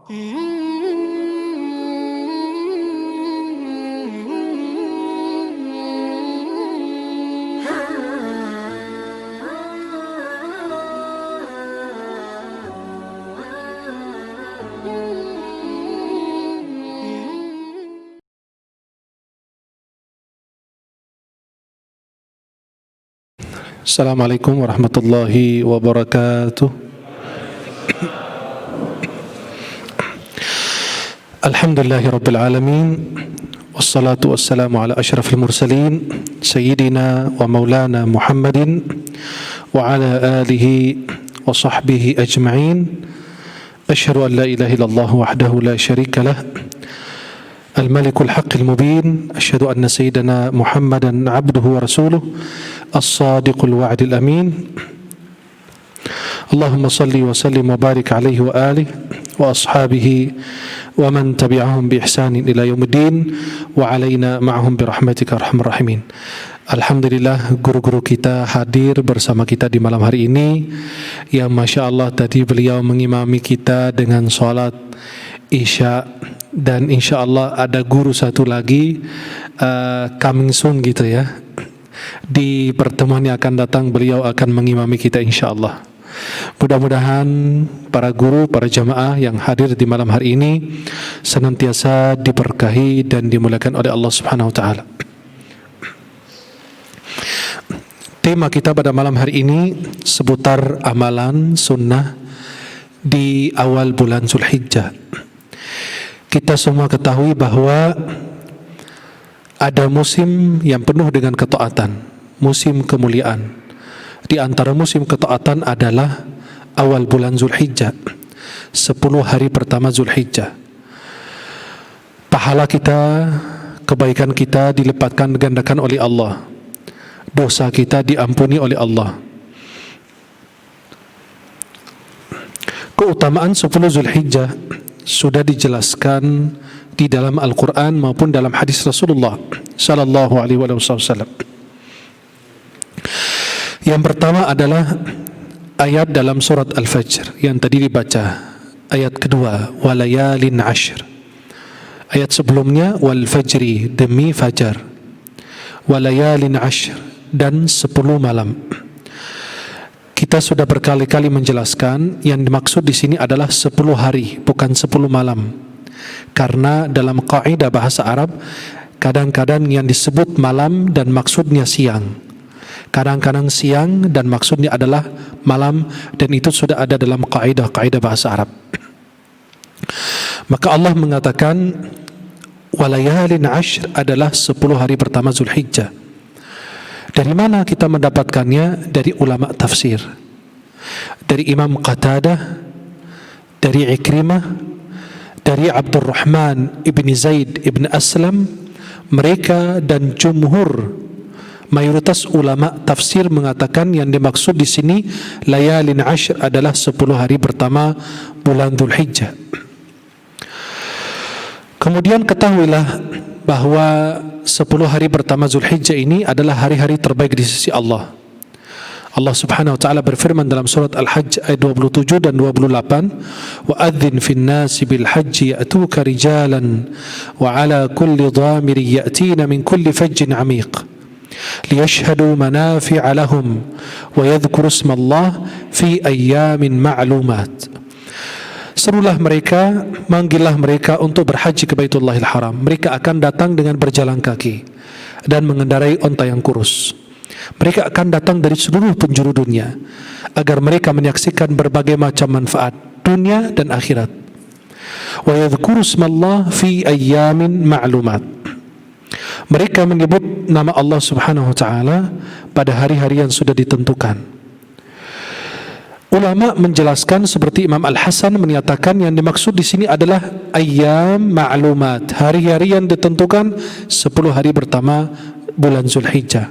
Assalamualaikum warahmatullahi wabarakatuh. Alhamdulillahi rabbil alamin. Wassalatu wassalamu ala ashrafil mursalin Sayyidina wa maulana Muhammadin wa ala alihi wa sahbihi ajma'in. Asyhadu an la ilaha illallah wahdahu la syarika lah, Al-Malikul Haqqil Mubin. Asyhadu anna Sayyidina Muhammadan abduhu wa rasuluh, As-Sadiqul Wa'dil Amin. Allahumma salli wa sallim wa barik alaihi wa alihi wa ashabihi wa man tabi'ahum bi ihsanin ila yaumiddin wa alaina ma'ahum bi rahmatika arhamar rahimin. Alhamdulillah, guru-guru kita hadir bersama kita di malam hari ini, yang Masya Allah tadi beliau mengimami kita dengan sholat Isya, dan insya Allah ada guru satu lagi coming soon gitu ya. Di pertemuan yang akan datang beliau akan mengimami kita insya Allah. Mudah-mudahan para guru, para jamaah yang hadir di malam hari ini senantiasa diberkahi dan dimuliakan oleh Allah Subhanahu wa taala. Tema kita pada malam hari ini seputar amalan sunnah di awal bulan Zulhijjah. Kita semua ketahui bahwa ada musim yang penuh dengan ketaatan, musim kemuliaan. Di antara musim ketaatan adalah awal bulan Zulhijjah, 10 hari pertama Zulhijjah. Pahala kita, kebaikan kita dilipatkan gandakan oleh Allah, dosa kita diampuni oleh Allah. Keutamaan 10 Zulhijjah sudah dijelaskan di dalam Al-Quran maupun dalam hadis Rasulullah Sallallahu Alaihi Wasallam. Yang pertama adalah ayat dalam surat Al-Fajr yang tadi dibaca. Ayat kedua, walayalin ashr. Ayat sebelumnya, wal fajri, demi fajar. Walayalin ashr, dan 10 malam. Kita sudah berkali-kali menjelaskan yang dimaksud di sini adalah 10 hari, bukan 10 malam. Karena dalam kaidah bahasa Arab, kadang-kadang yang disebut malam dan maksudnya siang, kadang-kadang siang dan maksudnya adalah malam, dan itu sudah ada dalam kaidah bahasa Arab. Maka Allah mengatakan walayalin ashr adalah 10 hari pertama Zulhijjah. Dari mana kita mendapatkannya? Dari ulama tafsir, dari Imam Qatadah, dari Ikrimah, dari Abdurrahman ibn Zaid ibn Aslam. Mereka dan jumhur, mayoritas ulama tafsir mengatakan yang dimaksud di sini layalin ashr adalah 10 hari pertama bulan Dzulhijjah. Kemudian ketahuilah bahwa 10 hari pertama Dzulhijjah ini adalah hari-hari terbaik di sisi Allah. Allah Subhanahu wa taala berfirman dalam surat Al-Hajj ayat 27 dan 28, wa adzin fin nasi bil hajji ya'tuka rijalan wa ala kulli dhamirin ya'tina min kulli fajjin 'amiq liyashhadu manafi'a lahum wa yadhkuru ismallah fi ayyamin ma'lumat. Serulah mereka, manggillah mereka untuk berhaji ke Baitullahil Haram. Mereka akan datang dengan berjalan kaki dan mengendarai onta yang kurus. Mereka akan datang dari seluruh penjuru dunia agar mereka menyaksikan berbagai macam manfaat dunia dan akhirat. Wa yadhkuru ismallah fi ayyamin ma'lumat. Mereka menyebut nama Allah Subhanahu wa taala pada hari-hari yang sudah ditentukan. Ulama menjelaskan seperti Imam Al-Hasan menyatakan yang dimaksud di sini adalah ayyam ma'lumat, hari-hari yang ditentukan 10 hari pertama bulan Zulhijjah.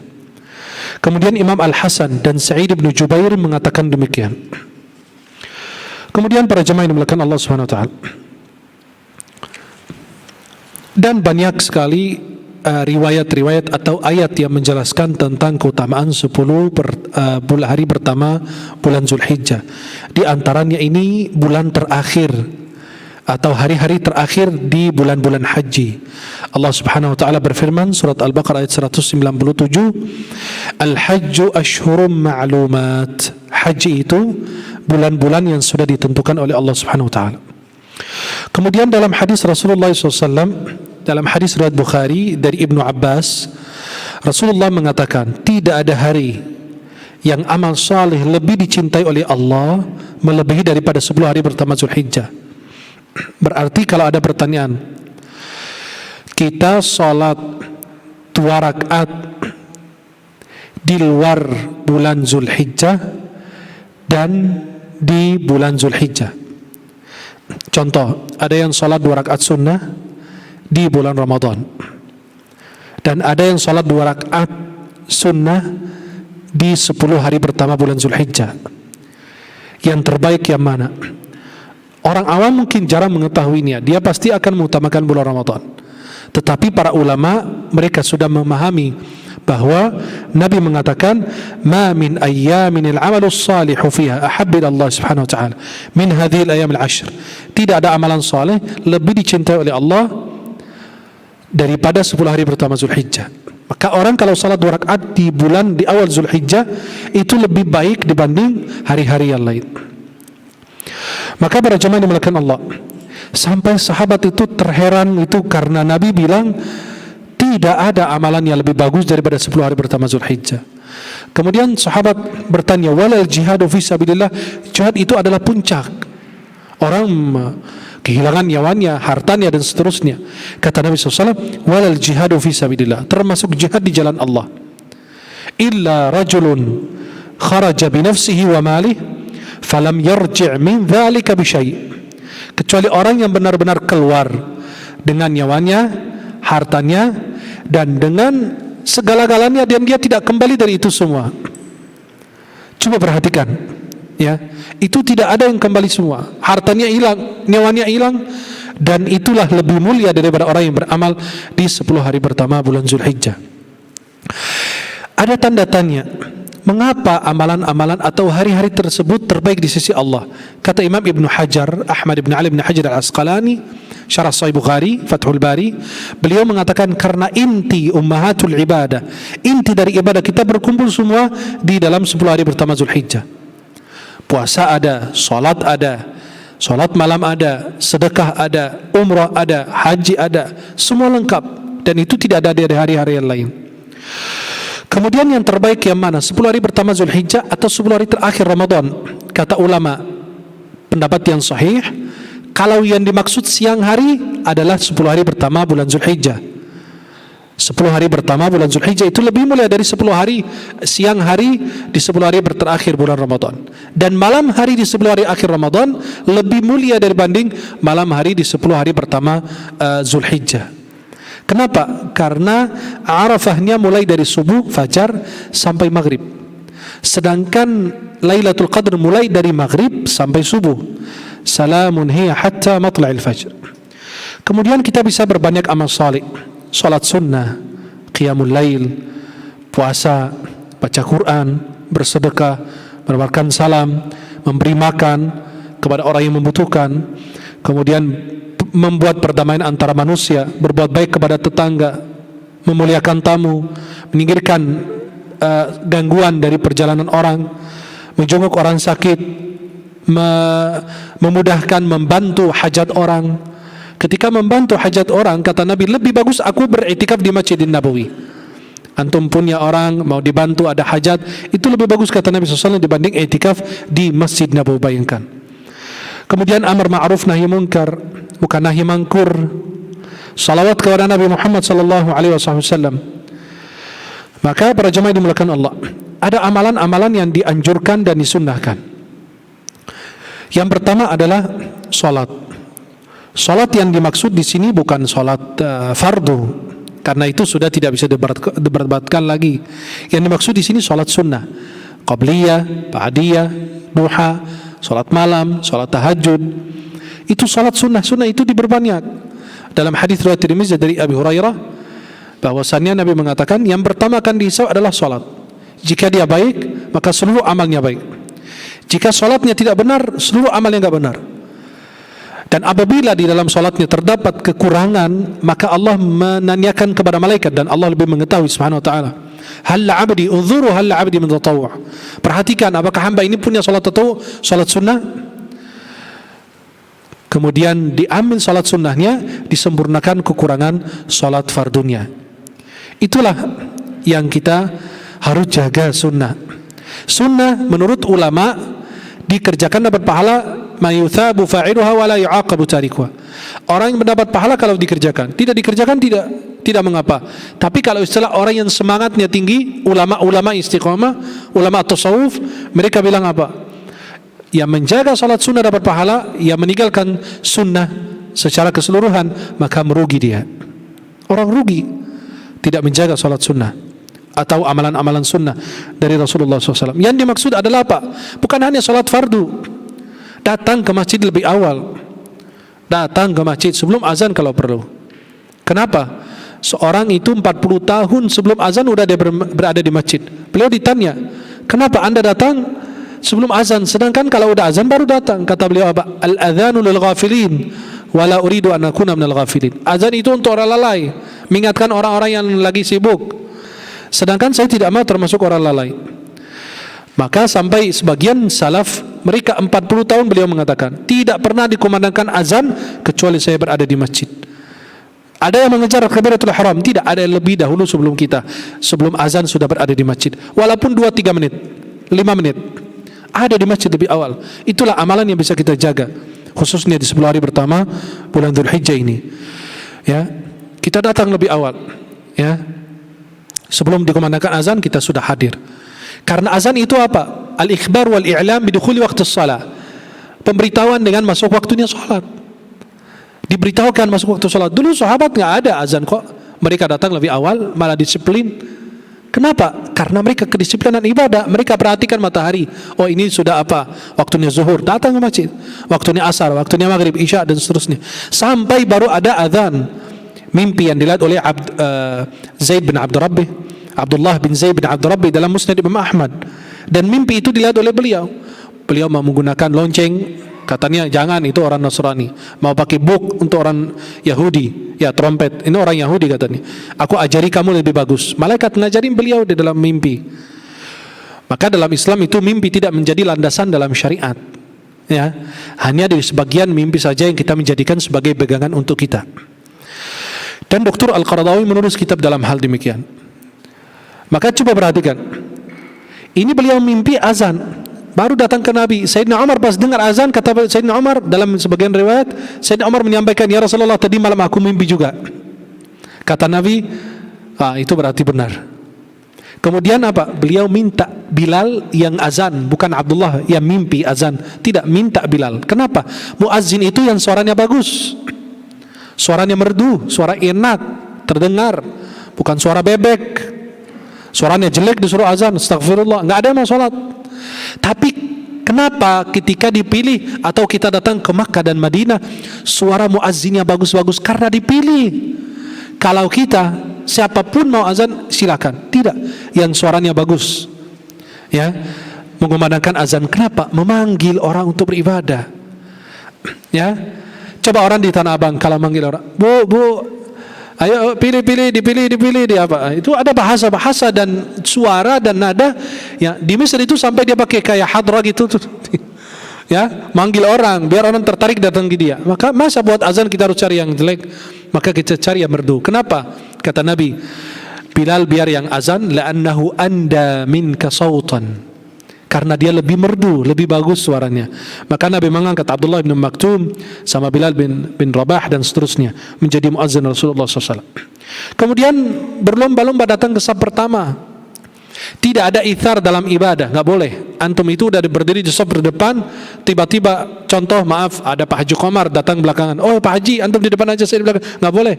Kemudian Imam Al-Hasan dan Sa'id bin Jubair mengatakan demikian. Kemudian para jemaah yang dimuliakan Allah Subhanahu wa taala, dan banyak sekali riwayat-riwayat atau ayat yang menjelaskan tentang keutamaan 10 hari pertama bulan Zulhijjah. Di antaranya ini bulan terakhir atau hari-hari terakhir di bulan-bulan haji. Allah Subhanahu wa taala berfirman surat Al-Baqarah ayat 197, Al-hajju ashhurum ma'lumat. Haji itu bulan-bulan yang sudah ditentukan oleh Allah Subhanahu wa taala. Kemudian dalam hadis Rasulullah SAW, dalam hadis riwayat Bukhari dari Ibnu Abbas, Rasulullah mengatakan, tidak ada hari yang amal saleh lebih dicintai oleh Allah melebihi daripada 10 hari pertama Zulhijjah. Berarti kalau ada pertanyaan, kita sholat 2 rakaat di luar bulan Zulhijjah dan di bulan Zulhijjah. Contoh, ada yang sholat 2 rakaat sunnah di bulan Ramadan, dan ada yang sholat 2 rakaat sunnah di 10 hari pertama bulan Zulhijjah. Yang terbaik yang mana? Orang awam mungkin jarang mengetahuinya, dia pasti akan mengutamakan bulan Ramadan. Tetapi para ulama, mereka sudah memahami bahwa Nabi mengatakan, ma min ayyamin al-amalus salihu fiha ahabbi Allah Subhanahu wa taala min hadhihi al-ayyam al-ashr. Tidak ada amalan saleh lebih dicintai oleh Allah daripada 10 hari pertama Zulhijjah. Maka orang kalau salat 2 rakaat di awal Zulhijjah itu lebih baik dibanding hari-hari yang lain. Maka para jemaah dimuliakan Allah, sampai sahabat itu terheran itu karena Nabi bilang tidak ada amalan yang lebih bagus daripada 10 hari pertama Zulhijjah. Kemudian sahabat bertanya, walal jihadu fi sabilillah, jihad itu adalah puncak. Orang kehilangan nyawanya, hartanya dan seterusnya. Kata Nabi SAW, walal jihadu fi sabilillah, termasuk jihad di jalan Allah. Illa rajulun kharaja binafsihi wa malih falam yarji' min dhalika bisyai'. Kecuali orang yang benar-benar keluar dengan nyawanya, hartanya, dan dengan segala-galanya, dan dia tidak kembali dari itu semua. Coba perhatikan, ya, itu tidak ada yang kembali semua. Hartanya hilang, nyawanya hilang, dan itulah lebih mulia daripada orang yang beramal di 10 hari pertama bulan Zulhijjah. Ada tanda tanya, mengapa amalan-amalan atau hari-hari tersebut terbaik di sisi Allah? Kata Imam Ibnu Hajar, Ahmad Ibn Ali Ibn Hajar Al-Asqalani, Syarah Sahih Bukhari, Fathul Bari, beliau mengatakan karena inti ummahatul ibadah, inti dari ibadah kita berkumpul semua di dalam 10 hari pertama Zulhijjah. Puasa ada, salat malam ada, sedekah ada, umrah ada, haji ada, semua lengkap, dan itu tidak ada di hari-hari yang lain. Kemudian yang terbaik yang mana? 10 hari pertama Zulhijjah atau 10 hari terakhir Ramadan? Kata ulama, pendapat yang sahih, kalau yang dimaksud siang hari adalah 10 hari pertama bulan Zulhijjah. 10 hari pertama bulan Zulhijjah itu lebih mulia dari 10 hari siang hari di 10 hari terakhir bulan Ramadan. Dan malam hari di 10 hari akhir Ramadan lebih mulia dibanding malam hari di 10 hari pertama Zulhijjah. Kenapa? Karena Arafahnya mulai dari subuh, fajar sampai maghrib. Sedangkan Lailatul Qadr mulai dari maghrib sampai subuh. Salamun hiya hatta matla'il fajr. Kemudian kita bisa berbanyak amal saleh, salat sunnah, qiyamul lail, puasa, baca Quran, bersedekah, menebarkan salam, memberi makan kepada orang yang membutuhkan, kemudian membuat perdamaian antara manusia, berbuat baik kepada tetangga, memuliakan tamu, menyingkirkan gangguan dari perjalanan orang, menjenguk orang sakit, memudahkan, membantu hajat orang. Ketika membantu hajat orang, kata Nabi, lebih bagus aku beriktikaf di Masjidin Nabawi. Antum punya orang mau dibantu ada hajat, itu lebih bagus kata Nabi SAW dibanding iktikaf di Masjid Nabawi. Bayangkan. Kemudian amar ma'ruf nahi munkar, bukan nahi mangkur. Salawat kepada Nabi Muhammad sallallahu alaihi wasallam. Maka para jemaah dimuliakan Allah, ada amalan-amalan yang dianjurkan dan disunnahkan. Yang pertama adalah salat. Salat yang dimaksud di sini bukan salat fardu, karena itu sudah tidak bisa diperdebatkan lagi. Yang dimaksud di sini salat sunnah, qabliyah, ba'diyah, duha, salat malam, salat tahajud. Itu salat sunnah itu diperbanyak. Dalam hadis riwayat Tirmidzi dari Abi Hurairah, bahwasannya Nabi mengatakan yang pertama akan dihisab adalah salat. Jika dia baik, maka seluruh amalnya baik. Jika salatnya tidak benar, seluruh amalnya enggak benar. Dan apabila di dalam solatnya terdapat kekurangan, maka Allah menanyakan kepada malaikat, dan Allah lebih mengetahui subhanahu wa ta'ala. Halla abdi unzuru halla abdi min tatawwu'. Perhatikan apakah hamba ini punya solat tatawwu', solat sunnah. Kemudian diambil solat sunnahnya, disempurnakan kekurangan solat fardunya. Itulah yang kita harus jaga sunnah. Sunnah menurut ulama dikerjakan dapat pahala, mayuthabu fa'iluha wa la yu'aqabu tarikuha. Orang yang mendapat pahala kalau dikerjakan, tidak dikerjakan tidak mengapa. Tapi kalau istilah orang yang semangatnya tinggi, ulama istiqamah, ulama tasawuf, mereka bilang apa? Yang menjaga salat sunnah dapat pahala, yang meninggalkan sunnah secara keseluruhan maka merugi dia. Orang rugi tidak menjaga salat sunnah atau amalan-amalan sunnah dari Rasulullah SAW. Yang dimaksud adalah apa? Bukan hanya salat fardu. Datang ke masjid lebih awal, datang ke masjid sebelum azan kalau perlu. Kenapa? Seorang itu 40 tahun sebelum azan sudah dia berada di masjid. Beliau ditanya, kenapa anda datang sebelum azan, sedangkan kalau udah azan baru datang? Kata beliau apa? Al-adhanu lil ghafilin wala uridu an akuna minal ghafilin. Azan itu untuk orang lalai, mengingatkan orang-orang yang lagi sibuk, sedangkan saya tidak mau termasuk orang lalai. Maka sampai sebagian salaf, mereka 40 tahun beliau mengatakan tidak pernah dikumandangkan azan kecuali saya berada di masjid. Ada yang mengejar takbiratul ihram, tidak, ada yang lebih dahulu sebelum kita, sebelum azan sudah berada di masjid, walaupun 2-3 menit, 5 menit ada di masjid lebih awal. Itulah amalan yang bisa kita jaga, khususnya di 10 hari pertama bulan Dzulhijjah ini. Ya, kita datang lebih awal, ya, sebelum dikumandangkan azan kita sudah hadir. Karena azan itu apa? Al-ikhbar wal i'lam bidukhuli waqti shalah. Pemberitahuan dengan masuk waktunya salat. Diberitahukan masuk waktu salat. Dulu sahabat enggak ada azan kok. Mereka datang lebih awal, malah disiplin. Kenapa? Karena mereka kedisiplinan ibadah. Mereka perhatikan matahari. Oh, ini sudah apa? Waktunya zuhur, datang ke masjid. Waktunya asar, waktunya maghrib, isya dan seterusnya. Sampai baru ada azan. Mimpi yang dilihat oleh Zaid bin Abdullah bin Zaid bin Abdul Rabbi dalam Musnad Imam Ahmad, dan mimpi itu dilihat oleh beliau. Beliau mau menggunakan lonceng, katanya jangan, itu orang Nasrani. Mau pakai buk untuk orang Yahudi, ya trompet, ini orang Yahudi katanya. Aku ajari kamu lebih bagus. Malaikat ngajarin beliau di dalam mimpi. Maka dalam Islam itu mimpi tidak menjadi landasan dalam syariat. Ya, hanya di sebagian mimpi saja yang kita menjadikan sebagai pegangan untuk kita. Dan Dr. Al-Qaradawi menulis kitab dalam hal demikian. Maka coba perhatikan, ini beliau mimpi azan, baru datang ke Nabi. Sayyidina Umar pas dengar azan, kata Sayyidina Umar dalam sebagian riwayat, Sayyidina Umar menyampaikan, ya Rasulullah, tadi malam aku mimpi juga. Kata Nabi, itu berarti benar. Kemudian apa? Beliau minta Bilal yang azan, bukan Abdullah yang mimpi azan. Tidak, minta Bilal. Kenapa? Muazzin itu yang suaranya bagus, suaranya merdu, suara enak terdengar, bukan suara bebek. Suaranya jelek disuruh azan, astagfirullah, enggak ada yang mau sholat. Tapi kenapa ketika dipilih atau kita datang ke Makkah dan Madinah suara muazzinnya bagus-bagus? Karena dipilih. Kalau kita siapapun mau azan silakan, tidak, yang suaranya bagus, ya, mengumandangkan azan. Kenapa? Memanggil orang untuk beribadah. Ya, coba orang di Tanah Abang kalau manggil orang, bu, ayo dipilih di apa? Itu ada bahasa dan suara dan nada. Ya, di Mesir itu sampai dia pakai kayak hadrah gitu tuh. Ya, manggil orang biar orang tertarik datang ke dia. Maka masa buat azan kita harus cari yang jelek? Maka kita cari yang merdu. Kenapa? Kata Nabi, Bilal biar yang azan, la'annahu anda minka sautan. Karena dia lebih merdu, lebih bagus suaranya. Maka Nabi mengangkat Abdullah bin Maktum sama Bilal bin Rabah dan seterusnya menjadi muazzin Rasulullah SAW. Kemudian berlomba-lomba datang ke saf pertama. Tidak ada ithar dalam ibadah, nggak boleh. Antum itu udah berdiri di saf depan, tiba-tiba contoh, maaf, ada Pak Haji Komar datang belakangan. Oh Pak Haji, antum di depan aja, saya di belakang. Nggak boleh.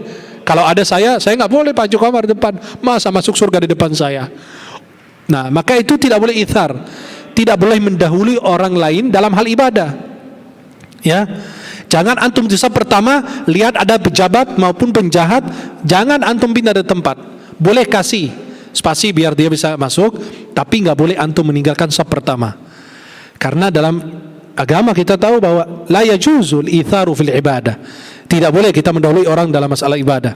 Kalau ada saya nggak boleh Pak Haji Komar depan. Masa masuk surga di depan saya? Nah, maka itu tidak boleh ithar. Tidak boleh mendahului orang lain dalam hal ibadah. Ya, jangan antum di saf pertama lihat ada pejabat maupun penjahat, jangan antum pindah dari tempat. Boleh kasih spasi biar dia bisa masuk, tapi nggak boleh antum meninggalkan saf pertama. Karena dalam agama kita tahu bahwa la yajuzul itharu fil ibadah. Tidak boleh kita mendahului orang dalam masalah ibadah.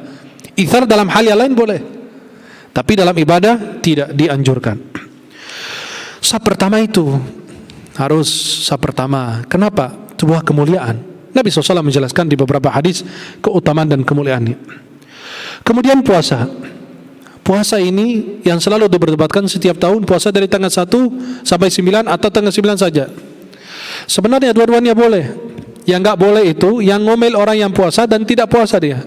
Ithar dalam hal yang lain boleh, tapi dalam ibadah tidak dianjurkan. Saf pertama itu harus saf pertama. Kenapa? Sebuah kemuliaan. Nabi SAW menjelaskan di beberapa hadis keutamaan dan kemuliaannya. Kemudian puasa. Puasa ini yang selalu diperdebatkan setiap tahun, puasa dari tanggal 1 sampai 9 atau tanggal 9 saja. Sebenarnya dua-duanya boleh. Yang enggak boleh itu yang ngomel orang yang puasa dan tidak puasa dia.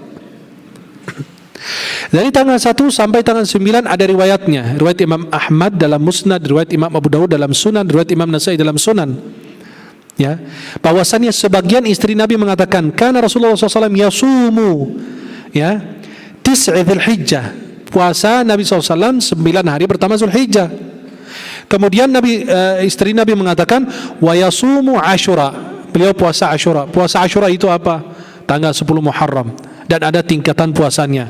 Dari tanggal 1 sampai tanggal 9 ada riwayatnya. Riwayat Imam Ahmad dalam Musnad, riwayat Imam Abu Dawud dalam Sunan, riwayat Imam Nasai dalam Sunan. Ya, bahwasannya sebagian istri Nabi mengatakan, karena Rasulullah SAW yasumu, ya, tis'i Dzulhijjah, puasa Nabi SAW 9 hari pertama Zulhijjah. Kemudian istri Nabi mengatakan, wa yasumu Asyura, beliau puasa Asyura. Puasa Asyura itu apa? Tanggal 10 Muharram, dan ada tingkatan puasanya.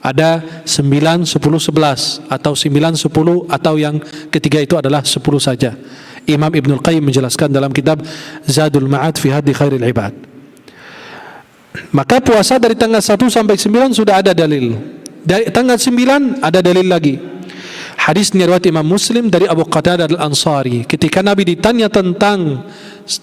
Ada 9, 10, 11 atau 9, 10 atau yang ketiga itu adalah 10 saja. Imam Ibnul Qayyim menjelaskan dalam kitab Zadul Ma'ad fi Hadi Khairil Ibad. Maka puasa dari tanggal 1 sampai 9 sudah ada dalil. Dari tanggal 9 ada dalil lagi. Hadis riwayat Imam Muslim dari Abu Qatadah Al-Ansari, ketika Nabi ditanya tentang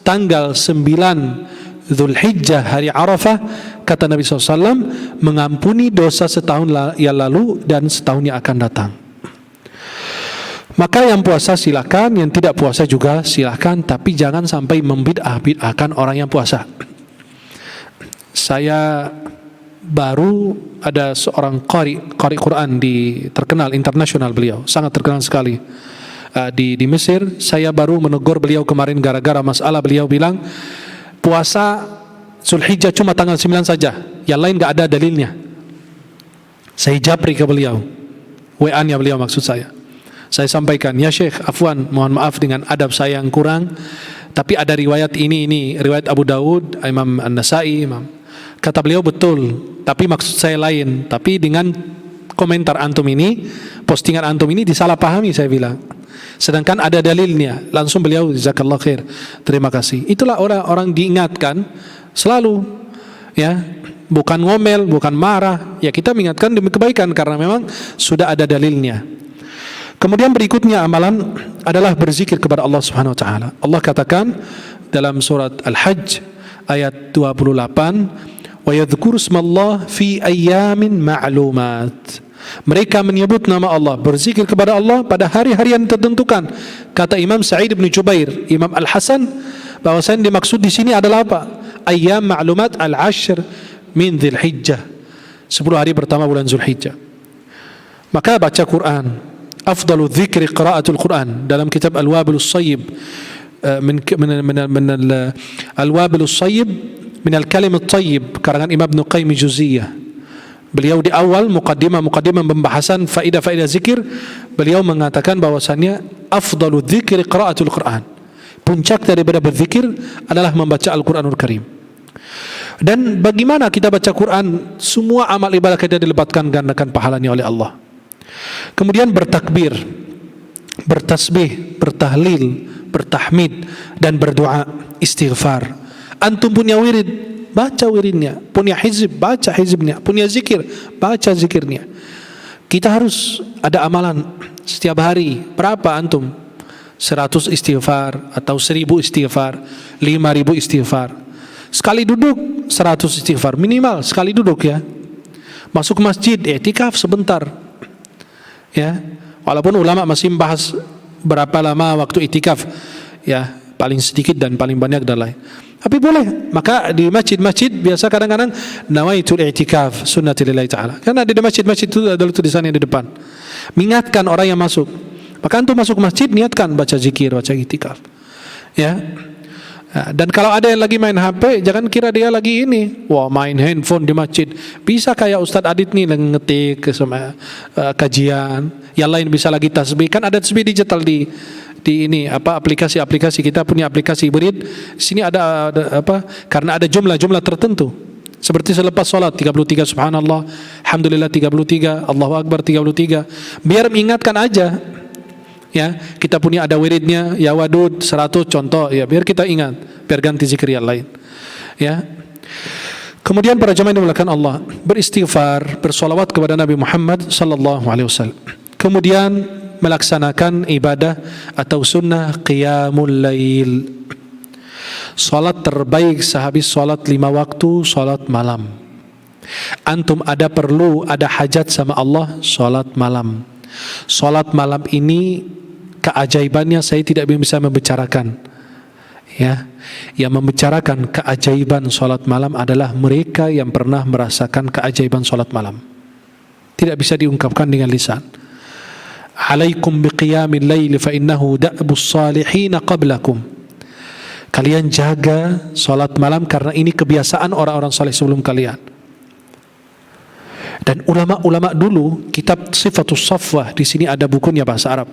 tanggal 9 Dzulhijjah, hari Arafah, kata Nabi SAW, mengampuni dosa setahun yang lalu dan setahun yang akan datang. Maka yang puasa silakan, yang tidak puasa juga silakan, tapi jangan sampai membid'ah-bid'ahkan orang yang puasa. Saya baru ada seorang qari Quran terkenal internasional, beliau sangat terkenal sekali di Mesir. Saya baru menegur beliau kemarin gara-gara masalah beliau bilang puasa Zulhijjah cuma tanggal 9 saja, yang lain gak ada dalilnya. Saya japri ke beliau, WA-nya beliau maksud saya sampaikan, ya Syekh, afwan, mohon maaf dengan adab saya yang kurang, tapi ada riwayat ini riwayat Abu Dawud, Imam An-Nasai, kata beliau betul, tapi maksud saya lain. Tapi dengan komentar antum ini, postingan antum ini disalahpahami, saya bilang. Sedangkan ada dalilnya. Langsung beliau, jazakallah khair, terima kasih. Itulah orang-orang diingatkan selalu, ya, bukan ngomel, bukan marah. Ya, kita mengingatkan demi kebaikan karena memang sudah ada dalilnya. Kemudian berikutnya amalan adalah berzikir kepada Allah Subhanahu wa taala. Allah katakan dalam surat Al-Hajj ayat 28, wa yadhkuru ismallah fi ayyamin ma'lumat. Mereka menyebut nama Allah, berzikir kepada Allah pada hari-hari yang ditentukan. Kata Imam Sa'id bin Jubair, Imam Al-Hasan, bahwasanya dimaksud di sini adalah apa? Ayyam ma'lumat al-ashr min Dzulhijjah, 10 hari pertama bulan Zulhijjah. Maka baca Quran. Afdalu dzikri qiraatul Quran. Dalam kitab Al-Wabilus Shayyib, min Al-Wabilus Shayyib min al-kalim at-tayyib, karangan Imam Ibnu Qayyim Juziyah. Beliau di awal muqaddimah pembahasan faidah-faidah zikir, beliau mengatakan bahwasannya afdalu dzikri qiraatul Quran. Puncak daripada berzikir adalah membaca Al-Qur'anul Karim. Dan bagaimana kita baca Quran, semua amal ibadah kita dilepaskan gandakan pahalanya oleh Allah. Kemudian bertakbir, bertasbih, bertahlil, bertahmid, dan berdoa, istighfar. Antum punya wirid, baca wiridnya. Punya hizib, baca hizibnya. Punya zikir, baca zikirnya. Kita harus ada amalan setiap hari. Berapa antum? 100 istighfar atau 1000 istighfar, 5000 istighfar. Sekali duduk 100 istighfar minimal, sekali duduk, ya. Masuk masjid, i'tikaf sebentar, ya. Walaupun ulama masih membahas berapa lama waktu i'tikaf, ya, paling sedikit dan paling banyak dan lain. Tapi boleh. Maka di masjid-masjid biasa kadang-kadang nawaitul i'tikaf sunnati lillahi ta'ala. Karena di masjid-masjid itu ada tulisan yang di depan mengingatkan orang yang masuk. Maka antum masuk masjid niatkan baca zikir, baca i'tikaf, ya. Dan kalau ada yang lagi main HP, jangan kira dia lagi ini, wah, main handphone di masjid. Bisa kayak Ustadz Adit nih ngetik sama kajian. Yang lain bisa lagi tasbih. Kan ada tasbih digital di ini aplikasi-aplikasi. Kita punya aplikasi Wirid. Sini ada apa? Karena ada jumlah-jumlah tertentu. Seperti selepas salat 33 subhanallah, alhamdulillah 33, Allahu akbar 33. Biar mengingatkan aja. Ya, kita punya ada wiridnya ya wadud 100 contoh ya, biar kita ingat, biar ganti zikir yang lain. Ya. Kemudian para jemaah yang dimuliakan Allah, beristighfar, bersolawat kepada Nabi Muhammad sallallahu alaihi wasallam. Kemudian melaksanakan ibadah atau sunnah qiyamul lail. Salat terbaik sehabis salat 5 waktu, salat malam. Antum ada perlu, ada hajat sama Allah, salat malam. Salat malam ini keajaibannya saya tidak bisa membicarakan. Ya, yang membicarakan keajaiban salat malam adalah mereka yang pernah merasakan keajaiban salat malam. Tidak bisa diungkapkan dengan lisan. Alaikum biqiyamil lail fa innahu da'bus salihin qablakum. Kalian jaga salat malam karena ini kebiasaan orang-orang saleh sebelum kalian. Dan ulama-ulama dulu, kitab Sifatus Safwah, di sini ada bukunya bahasa Arab.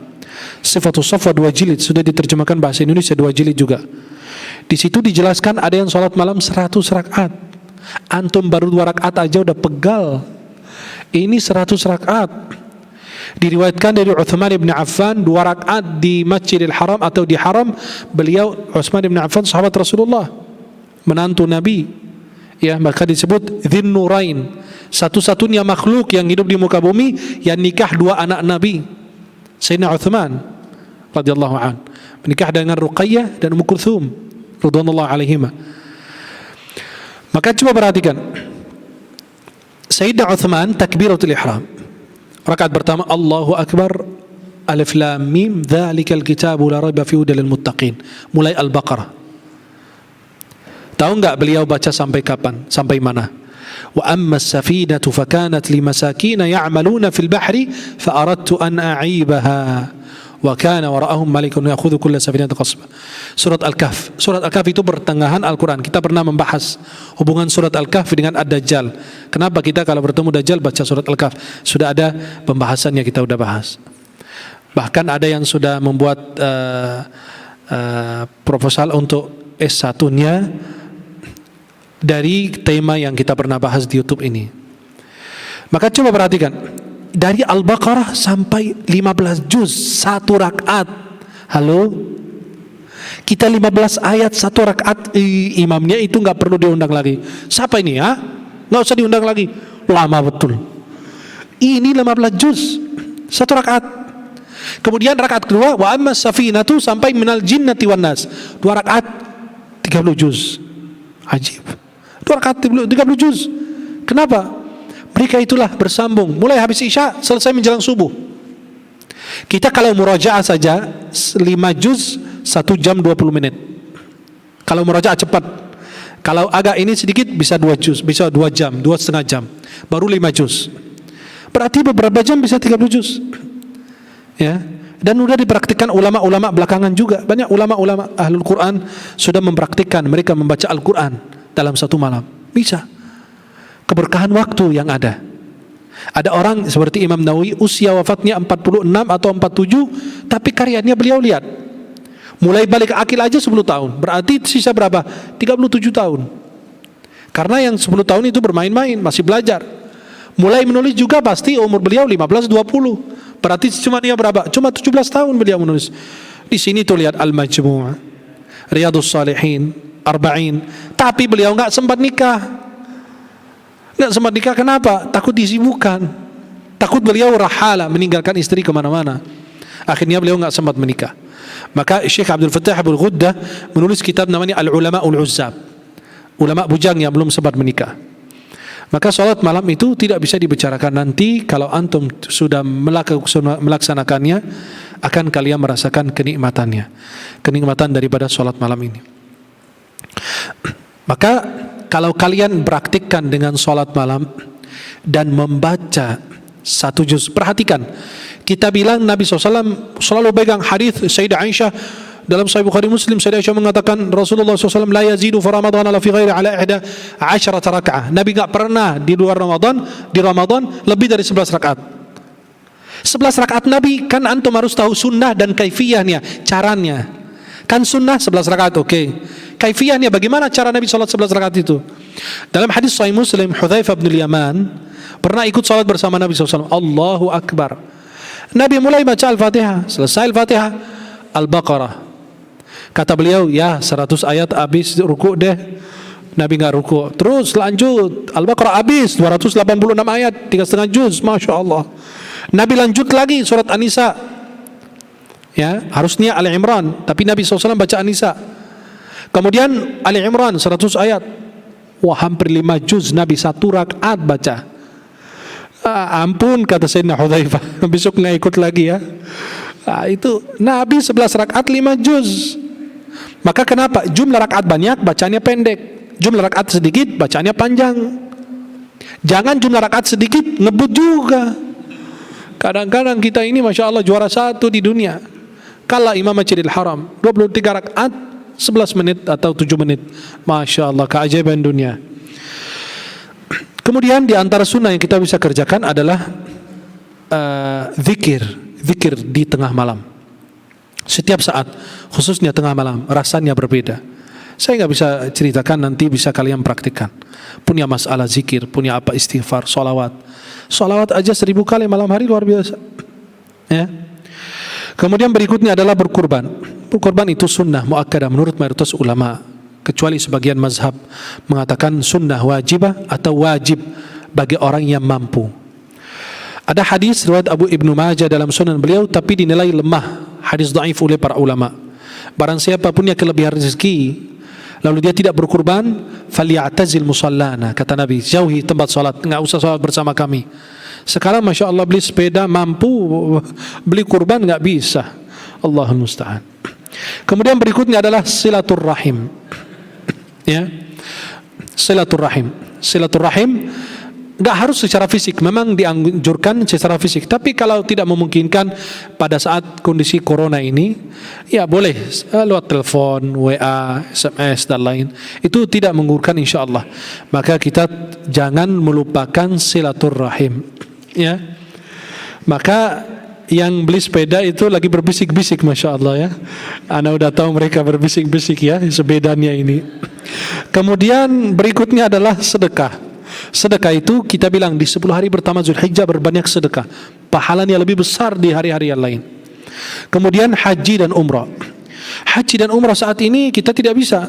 Sifatus Safwah 2 jilid, sudah diterjemahkan bahasa Indonesia 2 jilid juga. Di situ dijelaskan ada yang salat malam 100 rakaat. Antum baru 2 rakaat aja udah pegal. Ini 100 rakaat. Diriwayatkan dari Uthman bin Affan 2 rakaat di Masjidil Haram atau di Haram. Beliau Uthman bin Affan sahabat Rasulullah, menantu Nabi. Ya, maka disebut Dzin Nurain, satu-satunya makhluk yang hidup di muka bumi yang nikah 2 anak Nabi. Sayyidina Uthman radhiyallahu an menikah dengan Ruqayyah dan Ummu Kulthum radhiyallahu alaihima. Maka coba perhatikan, Sayyidina Uthman takbiratul ihram. Rakaat pertama Allahu akbar, alif lam mim dzalikal kitabu la raiba fihi hudal lil muttaqin, mulai Al-Baqarah. Tahu enggak beliau baca sampai kapan? Sampai mana? Wa amma as-safinatu fakanat limasakin ya'maluna fil bahri fa aradtu an a'ibaha wa kana wara'ahum malikun ya'khudhu kulla safinatin qasba. Surat Al-Kahf. Surat Al-Kahf itu pertengahan Al-Quran. Kita pernah membahas hubungan surat Al-Kahf dengan Ad-Dajjal. Kenapa kita kalau bertemu Dajjal baca surat Al-Kahf? Sudah ada pembahasannya, kita sudah bahas. Bahkan ada yang sudah membuat proposal untuk S1-nya dari tema yang kita pernah bahas di YouTube ini. Maka coba perhatikan, dari Al-Baqarah sampai 15 juz 1 rakaat. Halo? Kita 15 ayat 1 rakaat, imamnya itu nggak perlu diundang lagi. Siapa ini ya? Nggak usah diundang lagi. Lama betul. Ini 15 juz 1 rakaat. Kemudian rakaat kedua wa amma safinatu sampai minal jinnati wan nas 2 rakaat 30 juz. Ajib. 2 rakaat 30 juz. Kenapa? Mereka itulah bersambung mulai habis Isya selesai menjelang subuh. Kita kalau murajaah saja 5 juz 1 jam 20 menit. Kalau murajaah cepat. Kalau agak ini sedikit bisa 2 juz, bisa 2 jam, 2,5 jam. Baru 5 juz. Berarti beberapa jam bisa 30 juz. Ya. Dan sudah dipraktikkan ulama-ulama belakangan juga. Banyak ulama-ulama Ahlul Quran sudah mempraktikkan, mereka membaca Al-Quran dalam 1 malam. Bisa. Keberkahan waktu yang ada. Ada orang seperti Imam Nawawi, usia wafatnya 46 atau 47, tapi karyanya beliau lihat. Mulai balik akil aja 10 tahun. Berarti sisa berapa? 37 tahun. Karena yang 10 tahun itu bermain-main, masih belajar. Mulai menulis juga pasti umur beliau 15-20. Berarti cuma dia berapa? Cuma 17 tahun beliau menulis. Di sini tuh lihat Al-Majmu', Riyadhus Shalihin, Arba'in. Tapi beliau enggak sempat nikah. Enggak sempat nikah kenapa? Takut disibukkan. Takut beliau rahala, meninggalkan istri kemana-mana. Akhirnya beliau enggak sempat menikah. Maka Syekh Abdul Fattah Abul Ghuddah menulis kitab namanya Al-Ulama'ul Uzzab. Ulama bujang yang belum sempat menikah. Maka salat malam itu tidak bisa dibicarakan. Nanti kalau antum sudah melaksanakannya, akan kalian merasakan kenikmatannya, kenikmatan daripada salat malam ini. Maka kalau kalian praktikkan dengan salat malam dan membaca 1 juz, perhatikan, kita bilang Nabi SAW selalu pegang hadis Sayyidah Aisyah dalam Sahih Bukhari Muslim. Sayyidah Aisyah mengatakan Rasulullah SAW la yazidu fi Ramadan ala fi ghairi ala 11 raka'ah. Nabi enggak pernah di luar Ramadan, di Ramadan lebih dari 11 rakaat. 11 rakaat Nabi, kan antum harus tahu sunnah dan kaifiyahnya, caranya. Kan sunnah 11 rakaat, oke. Kaifiyahnya bagaimana cara Nabi salat 11 rakaat itu? Dalam hadis Sahih Muslim, Hudzaifah bin Yaman pernah ikut salat bersama Nabi SAW. Allahu Akbar. Nabi mulai baca Al-Fatihah, selesai Al-Fatihah, Al-Baqarah. Kata beliau, ya 100 ayat habis ruku deh. Nabi nggak ruku. Terus lanjut, Al-Baqarah habis 286 ayat, 3,5 juz, Masya Allah. Nabi lanjut lagi surat An-Nisa. Ya, harusnya Ali Imran, tapi Nabi SAW baca An-Nisa. Kemudian Ali Imran 100 ayat. Wah, hampir 5 juz Nabi 1 rakaat baca. Ampun, kata Sayyidina Hudzaifah, besok nggak ikut lagi ya. Itu Nabi 11 rakaat 5 juz. Maka kenapa? Jumlah rakaat banyak, bacanya pendek. Jumlah rakaat sedikit, bacanya panjang. Jangan jumlah rakaat sedikit, ngebut juga. Kadang-kadang kita ini Masya Allah juara 1 di dunia. Kala Imam Masjidil Haram 23 rakaat 11 menit atau 7 menit. Masya Allah, keajaiban dunia. Kemudian di antara sunnah yang kita bisa kerjakan adalah zikir di tengah malam. Setiap saat, khususnya tengah malam, rasanya berbeda. Saya nggak bisa ceritakan, nanti bisa kalian praktikkan. Punya masalah zikir, punya apa istighfar, solawat aja 1000 kali malam hari, luar biasa. Ya. Kemudian berikutnya adalah berkurban. Berkurban itu sunnah muakkadah menurut mayoritas ulama, kecuali sebagian mazhab mengatakan sunnah wajibah atau wajib bagi orang yang mampu. Ada hadis riwayat Abu Ibnu Majah dalam sunan beliau, tapi dinilai lemah, hadis dhaif oleh para ulama. Barang siapa punya kelebihan rezeki lalu dia tidak berkurban, falyatazil musallana, kata Nabi, jauhi tempat salat, enggak usah salat bersama kami. Sekarang Masya Allah beli sepeda mampu, beli kurban nggak bisa. Allahul musta'an. Kemudian berikutnya adalah silaturrahim. Ya, silaturrahim nggak harus secara fisik, memang dianjurkan secara fisik, tapi kalau tidak memungkinkan pada saat kondisi corona ini, ya boleh lewat telepon, WA, SMS dan lain. Itu tidak menggugurkan insya Allah. Maka kita jangan melupakan silaturrahim. Ya, maka yang beli sepeda itu lagi berbisik-bisik, Masya Allah ya. Ana udah tahu mereka berbisik-bisik ya, sepedanya ini. Kemudian berikutnya adalah sedekah. Sedekah itu kita bilang di 10 hari pertama Zulhijjah berbanyak sedekah, pahalanya lebih besar di hari-hari yang lain. Kemudian haji dan umrah. Haji dan umrah saat ini kita tidak bisa.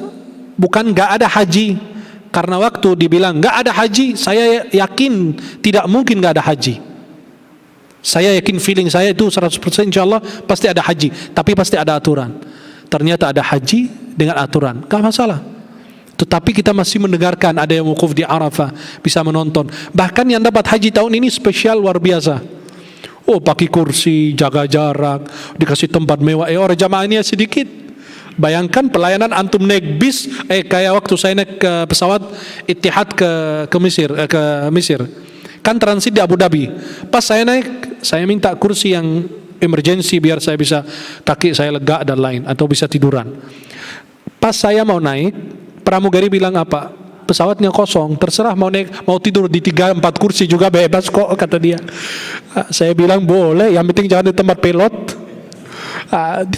Bukan gak ada haji, karena waktu dibilang gak ada haji, saya yakin tidak mungkin gak ada haji. Saya yakin, feeling saya itu 100% insya Allah pasti ada haji, tapi pasti ada aturan. Ternyata ada haji dengan aturan, gak masalah. Tetapi kita masih mendengarkan ada yang wukuf di Arafah, bisa menonton. Bahkan yang dapat haji tahun ini spesial luar biasa. Oh, pakai kursi, jaga jarak, dikasih tempat mewah. Orang jamaahnya sedikit. Bayangkan pelayanan antum naik bis, kayak waktu saya naik ke pesawat Ittihad ke Mesir. Kan transit di Abu Dhabi. Pas saya naik, saya minta kursi yang emergency biar saya bisa, kaki saya lega dan lain, atau bisa tiduran. Pas saya mau naik, pramugari bilang apa? Pesawatnya kosong, terserah mau naik, mau tidur di 3-4 kursi juga bebas kok, kata dia. Saya bilang boleh, yang penting jangan di tempat pilot.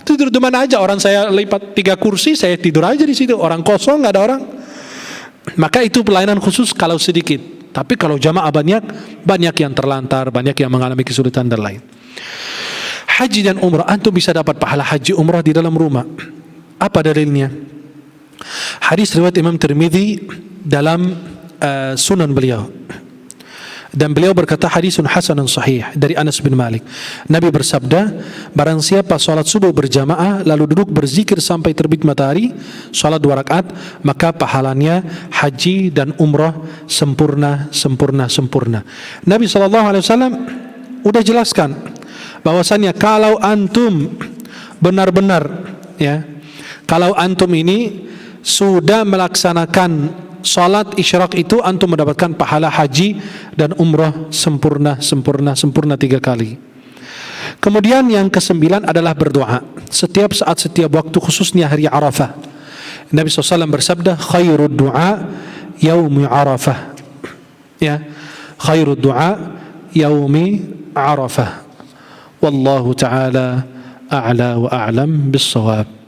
Tidur di mana aja, orang saya lipat 3 kursi, saya tidur aja di situ. Orang kosong, nggak ada orang. Maka itu pelayanan khusus kalau sedikit. Tapi kalau jamaah banyak yang terlantar, banyak yang mengalami kesulitan dan lain. Haji dan umrah, antum bisa dapat pahala haji umrah di dalam rumah. Apa dalilnya? Hadis riwayat Imam Tirmidzi dalam sunan beliau, dan beliau berkata hadisun hasanun sahih dari Anas bin Malik. Nabi bersabda, barang siapa salat subuh berjamaah lalu duduk berzikir sampai terbit matahari, salat 2 rakaat, maka pahalanya haji dan umrah sempurna. Nabi SAW udah jelaskan bahwasannya kalau antum benar-benar ya, kalau antum ini sudah melaksanakan salat isyraq itu, antum mendapatkan pahala haji dan umrah sempurna 3 kali. Kemudian yang ke-9 adalah berdoa setiap saat, setiap waktu, khususnya hari Arafah. Nabi SAW bersabda, khairud du'a yaumi Arafah. Ya, khairud du'a yaumi Arafah. Wallahu ta'ala a'la wa a'lam bis-shawab.